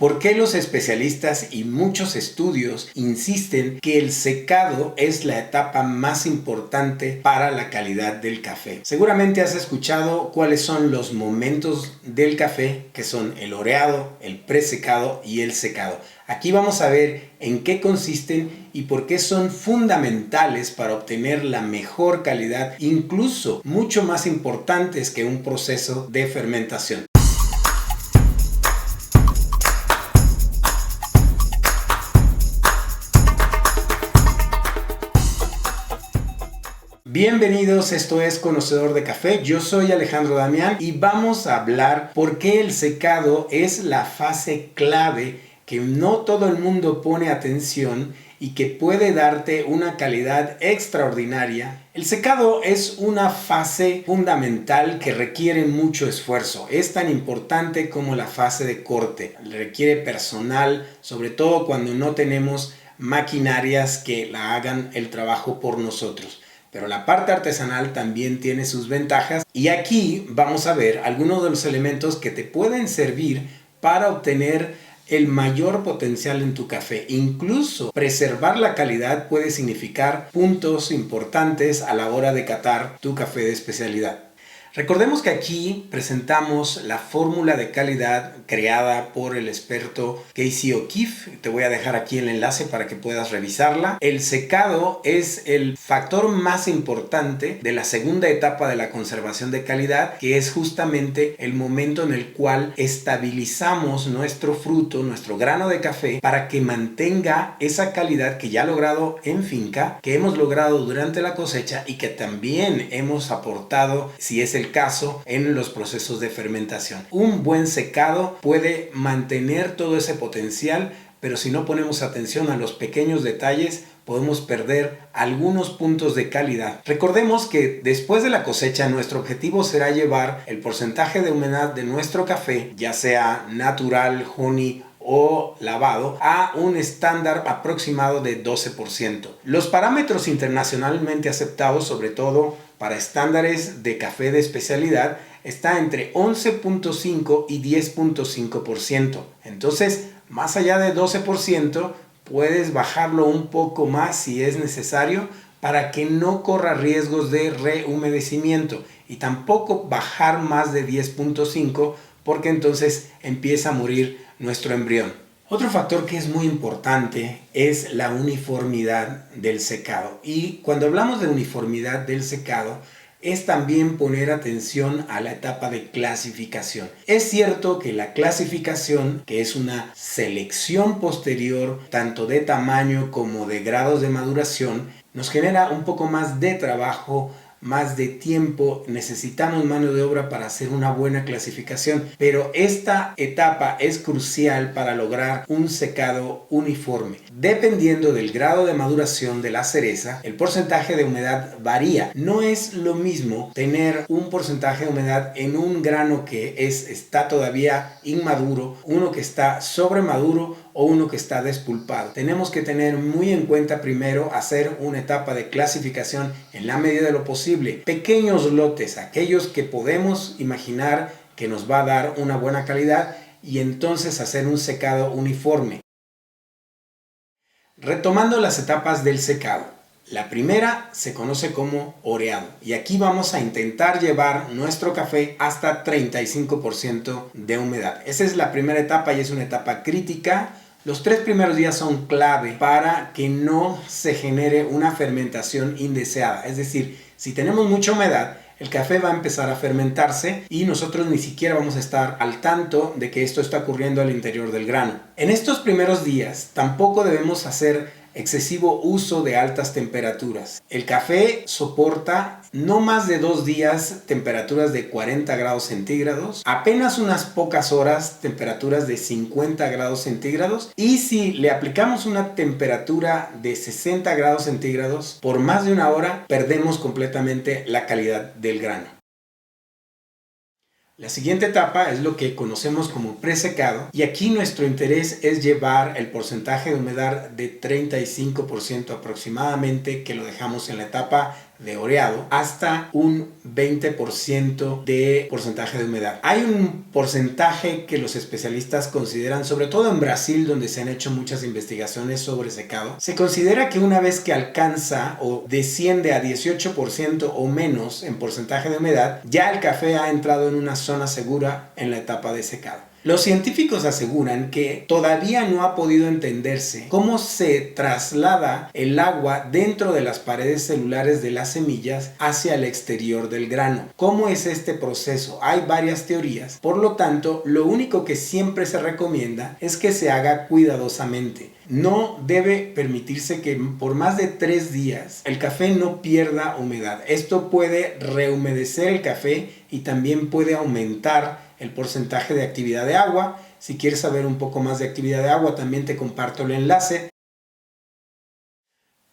¿Por qué los especialistas y muchos estudios insisten que el secado es la etapa más importante para la calidad del café? Seguramente has escuchado cuáles son los momentos del café, que son el oreado, el presecado y el secado. Aquí vamos a ver en qué consisten y por qué son fundamentales para obtener la mejor calidad, incluso mucho más importantes que un proceso de fermentación. Bienvenidos, esto es Conocedor de Café, yo soy Alejandro Damián y vamos a hablar por qué el secado es la fase clave que no todo el mundo pone atención y que puede darte una calidad extraordinaria. El secado es una fase fundamental que requiere mucho esfuerzo. Es tan importante como la fase de corte. Requiere personal, sobre todo cuando no tenemos maquinarias que la hagan el trabajo por nosotros. Pero la parte artesanal también tiene sus ventajas y aquí vamos a ver algunos de los elementos que te pueden servir para obtener el mayor potencial en tu café. Incluso preservar la calidad puede significar puntos importantes a la hora de catar tu café de especialidad. Recordemos que aquí presentamos la fórmula de calidad creada por el experto Casey O'Keefe. Te voy a dejar aquí el enlace para que puedas revisarla. El secado es el factor más importante de la segunda etapa de la conservación de calidad, que es justamente el momento en el cual estabilizamos nuestro fruto, nuestro grano de café, para que mantenga esa calidad que ya ha logrado en finca, que hemos logrado durante la cosecha y que también hemos aportado, si es el caso, en los procesos de fermentación. Un buen secado puede mantener todo ese potencial, pero si no ponemos atención a los pequeños detalles, podemos perder algunos puntos de calidad. Recordemos que después de la cosecha, nuestro objetivo será llevar el porcentaje de humedad de nuestro café, ya sea natural, honey o lavado, a un estándar aproximado de 12%. Los parámetros internacionalmente aceptados, sobre todo para estándares de café de especialidad, está entre 11.5 y 10.5%. Entonces, más allá de 12%, puedes bajarlo un poco más si es necesario para que no corra riesgos de rehumedecimiento, y tampoco bajar más de 10.5 porque entonces empieza a morir nuestro embrión. Otro factor que es muy importante es la uniformidad del secado. Y cuando hablamos de uniformidad del secado, es también poner atención a la etapa de clasificación. Es cierto que la clasificación, que es una selección posterior, tanto de tamaño como de grados de maduración, nos genera un poco más de trabajo, más de tiempo, necesitamos mano de obra para hacer una buena clasificación, pero esta etapa es crucial para lograr un secado uniforme. Dependiendo del grado de maduración de la cereza, el porcentaje de humedad varía. No es lo mismo tener un porcentaje de humedad en un grano que está todavía inmaduro, uno que está sobremaduro o uno que está despulpado. Tenemos que tener muy en cuenta primero hacer una etapa de clasificación en la medida de lo posible. Pequeños lotes, aquellos que podemos imaginar que nos va a dar una buena calidad, y entonces hacer un secado uniforme. Retomando las etapas del secado. La primera se conoce como oreado y aquí vamos a intentar llevar nuestro café hasta 35% de humedad. Esa es la primera etapa y es una etapa crítica. Los 3 primeros días son clave para que no se genere una fermentación indeseada. Es decir, si tenemos mucha humedad, el café va a empezar a fermentarse y nosotros ni siquiera vamos a estar al tanto de que esto está ocurriendo al interior del grano. En estos primeros días tampoco debemos hacer excesivo uso de altas temperaturas. El café soporta no más de 2 días temperaturas de 40 grados centígrados, apenas unas pocas horas temperaturas de 50 grados centígrados, y si le aplicamos una temperatura de 60 grados centígrados por más de 1 hora, perdemos completamente la calidad del grano. La siguiente etapa es lo que conocemos como presecado, y aquí nuestro interés es llevar el porcentaje de humedad de 35% aproximadamente, que lo dejamos en la etapa de oreado hasta un 20% de porcentaje de humedad. Hay un porcentaje que los especialistas consideran, sobre todo en Brasil, donde se han hecho muchas investigaciones sobre secado. Se considera que una vez que alcanza o desciende a 18% o menos en porcentaje de humedad, ya el café ha entrado en una zona segura en la etapa de secado. Los científicos aseguran que todavía no ha podido entenderse cómo se traslada el agua dentro de las paredes celulares de las semillas hacia el exterior del grano. ¿Cómo es este proceso? Hay varias teorías. Por lo tanto, lo único que siempre se recomienda es que se haga cuidadosamente. No debe permitirse que por más de 3 días el café no pierda humedad. Esto puede rehumedecer el café y también puede aumentar el porcentaje de actividad de agua. Si quieres saber un poco más de actividad de agua, también te comparto el enlace.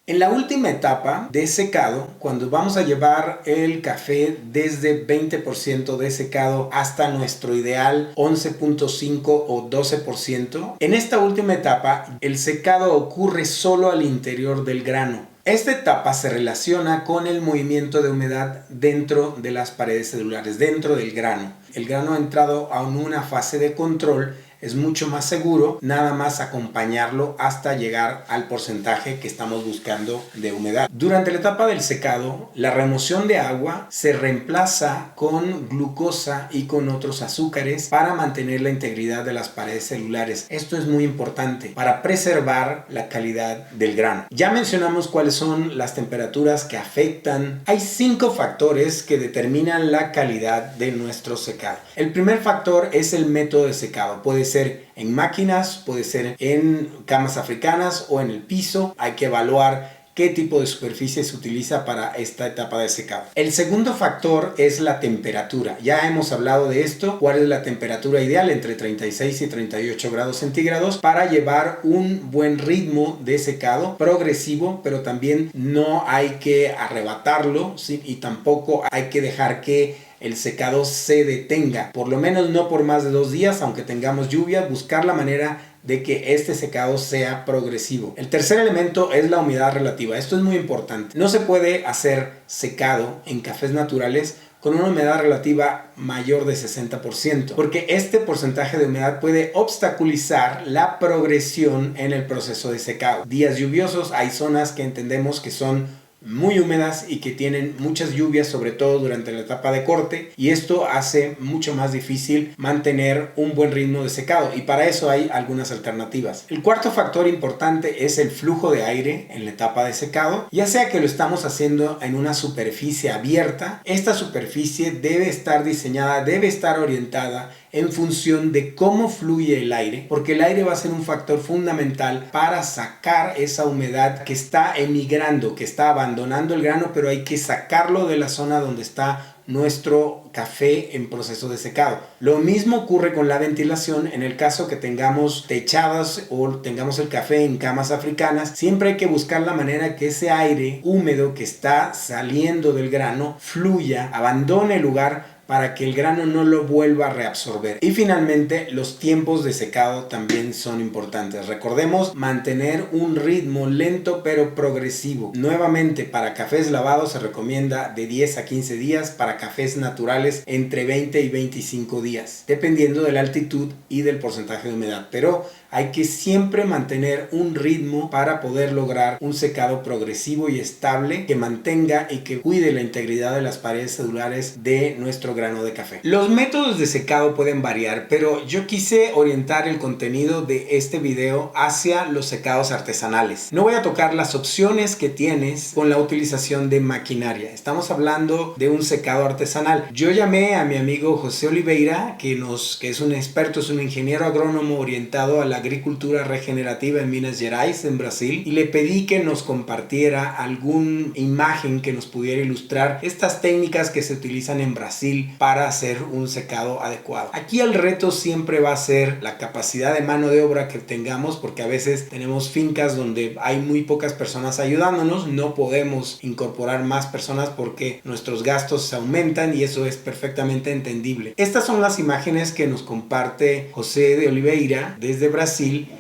En la última etapa de secado, cuando vamos a llevar el café desde 20% de secado hasta nuestro ideal 11.5 o 12%, en esta última etapa el secado ocurre solo al interior del grano. Esta etapa se relaciona con el movimiento de humedad dentro de las paredes celulares, dentro del grano. El grano ha entrado a una fase de control. Es mucho más seguro nada más acompañarlo hasta llegar al porcentaje que estamos buscando de humedad. Durante la etapa del secado, la remoción de agua se reemplaza con glucosa y con otros azúcares para mantener la integridad de las paredes celulares. Esto es muy importante para preservar la calidad del grano. Ya mencionamos cuáles son las temperaturas que afectan. Hay 5 factores que determinan la calidad de nuestro secado. El primer factor es el método de secado. Puede ser en máquinas, puede ser en camas africanas o en el piso. Hay que evaluar qué tipo de superficie se utiliza para esta etapa de secado. El segundo factor es la temperatura. Ya hemos hablado de esto. ¿Cuál es la temperatura ideal? Entre 36 y 38 grados centígrados para llevar un buen ritmo de secado progresivo, pero también no hay que arrebatarlo, ¿sí? Y tampoco hay que dejar que el secado se detenga, por lo menos no por más de 2 días, aunque tengamos lluvia, buscar la manera de que este secado sea progresivo. El tercer elemento es la humedad relativa. Esto es muy importante. No se puede hacer secado en cafés naturales con una humedad relativa mayor de 60%, porque este porcentaje de humedad puede obstaculizar la progresión en el proceso de secado. Días lluviosos, hay zonas que entendemos que son muy húmedas y que tienen muchas lluvias, sobre todo durante la etapa de corte, y esto hace mucho más difícil mantener un buen ritmo de secado, y para eso hay algunas alternativas. El cuarto factor importante es el flujo de aire en la etapa de secado. Ya sea que lo estamos haciendo en una superficie abierta, esta superficie debe estar diseñada, debe estar orientada en función de cómo fluye el aire, porque el aire va a ser un factor fundamental para sacar esa humedad que está emigrando, que está abandonando el grano, pero hay que sacarlo de la zona donde está nuestro café en proceso de secado. Lo mismo ocurre con la ventilación. En el caso que tengamos techadas o tengamos el café en camas africanas, siempre hay que buscar la manera que ese aire húmedo que está saliendo del grano fluya, abandone el lugar para que el grano no lo vuelva a reabsorber. Y finalmente, los tiempos de secado también son importantes. Recordemos mantener un ritmo lento pero progresivo. Nuevamente, para cafés lavados se recomienda de 10 a 15 días, para cafés naturales entre 20 y 25 días, dependiendo de la altitud y del porcentaje de humedad. Pero hay que siempre mantener un ritmo para poder lograr un secado progresivo y estable que mantenga y que cuide la integridad de las paredes celulares de nuestro grano de café. Los métodos de secado pueden variar, pero yo quise orientar el contenido de este video hacia los secados artesanales. No voy a tocar las opciones que tienes con la utilización de maquinaria. Estamos hablando de un secado artesanal. Yo llamé a mi amigo José Oliveira, que es un experto, es un ingeniero agrónomo orientado a la agricultura regenerativa en Minas Gerais, en Brasil, y le pedí que nos compartiera alguna imagen que nos pudiera ilustrar estas técnicas que se utilizan en Brasil para hacer un secado adecuado. Aquí el reto siempre va a ser la capacidad de mano de obra que tengamos, porque a veces tenemos fincas donde hay muy pocas personas ayudándonos, no podemos incorporar más personas porque nuestros gastos se aumentan y eso es perfectamente entendible. Estas son las imágenes que nos comparte José de Oliveira desde Brasil,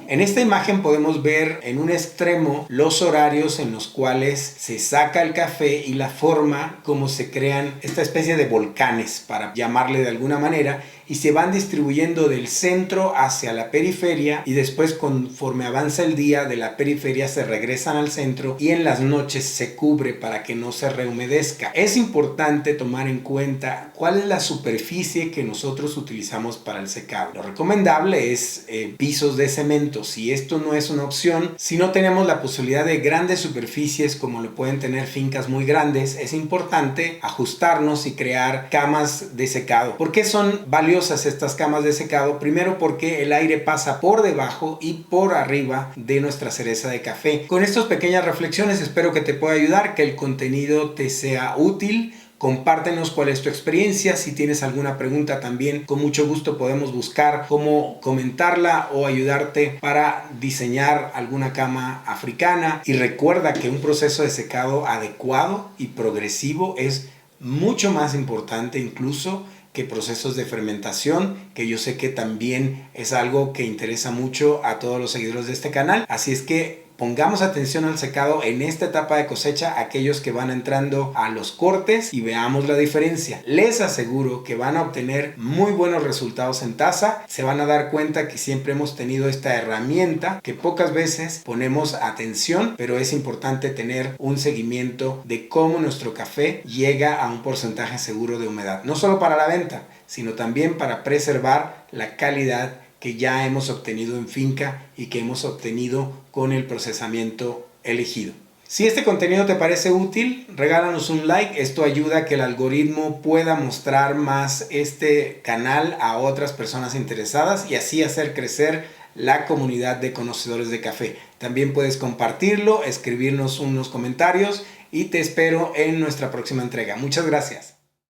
En esta imagen podemos ver en un extremo los horarios en los cuales se saca el café y la forma como se crean esta especie de volcanes, para llamarle de alguna manera, y se van distribuyendo del centro hacia la periferia, y después, conforme avanza el día, de la periferia se regresan al centro y en las noches se cubre para que no se rehumedezca. Es importante tomar en cuenta cuál es la superficie que nosotros utilizamos para el secado. Lo recomendable es pisos de cemento. Si esto no es una opción, si no tenemos la posibilidad de grandes superficies como lo pueden tener fincas muy grandes, es importante ajustarnos y crear camas de secado. ¿Por qué son valiosas estas camas de secado? Primero, porque el aire pasa por debajo y por arriba de nuestra cereza de café. Con estas pequeñas reflexiones espero que te pueda ayudar, que el contenido te sea útil. Compártenos cuál es tu experiencia. Si tienes alguna pregunta, también con mucho gusto podemos buscar cómo comentarla o ayudarte para diseñar alguna cama africana. Y recuerda que un proceso de secado adecuado y progresivo es mucho más importante incluso que procesos de fermentación, que yo sé que también es algo que interesa mucho a todos los seguidores de este canal. Así es que pongamos atención al secado en esta etapa de cosecha, aquellos que van entrando a los cortes, y veamos la diferencia. Les aseguro que van a obtener muy buenos resultados en taza. Se van a dar cuenta que siempre hemos tenido esta herramienta, que pocas veces ponemos atención, pero es importante tener un seguimiento de cómo nuestro café llega a un porcentaje seguro de humedad, no solo para la venta, sino también para preservar la calidad que ya hemos obtenido en finca y que hemos obtenido con el procesamiento elegido. Si este contenido te parece útil, regálanos un like. Esto ayuda a que el algoritmo pueda mostrar más este canal a otras personas interesadas y así hacer crecer la comunidad de conocedores de café. También puedes compartirlo, escribirnos unos comentarios y te espero en nuestra próxima entrega. Muchas gracias.